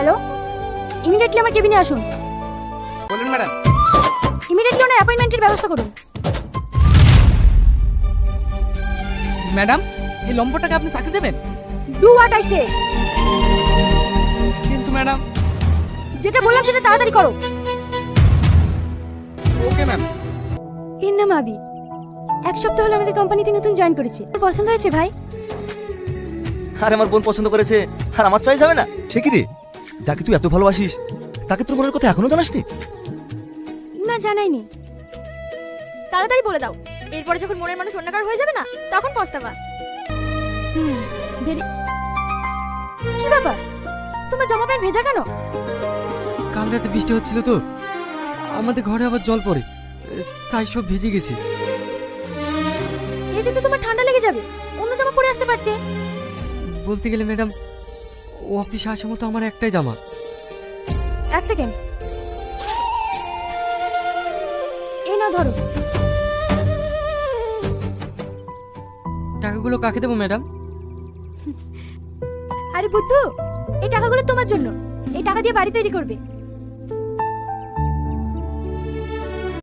Hello, immediately আমার কেবিনে আসুন। বলুন ম্যাডাম। ইমিডিয়েটলি ওনার অ্যাপয়েন্টমেন্টের ব্যবস্থা করুন। ম্যাডাম, এই লম্পটাকে আপনি চাকরি দেবেন? Do what I say. কিন্তু ম্যাডাম। যেটা বললাম সেটা তাড়াতাড়ি করো। Okay ma'am. এর নাম আবি। এক সপ্তাহ হলো আমাদের কোম্পানিতে নতুন জয়েন করেছে। তোর পছন্দ হয়েছে ভাই? আর আমার বোন পছন্দ করেছে, আর আমার চয়েস হবে না? সে কি রে, যাকে তুই এত ভালোবাসিস তাকে তোর মনের কথা এখনো জানাসনি? না, জানাইনি। তাড়াতাড়ি বলে দাও, এরপরে যখন মনের মানুষ অন্য কারো হয়ে যাবে না তখন পস্তাবা। ভেরি। কি ব্যাপার, তোমার জামা প্যান্ট ভেজা কেন? কাল রাতে বৃষ্টি হচ্ছিল তো, আমাদের ঘরে আবার জল পড়ে, তাই সব ভিজে গেছে। এতে তো তোমার ঠান্ডা লেগে যাবে, অন্য জামা পরে আসতে পারতে। বলতে গেলে ম্যাডাম, অফিসে আসার মতো আমার একটাই জামা। এক সেকেন্ড, এই না ধরো। টাকাগুলো কাকে দেবো ম্যাডাম? আরে বুদ্ধু, এই টাকাগুলো তোমার জন্য। এই টাকা দিয়ে বাড়ি তৈরি করবে।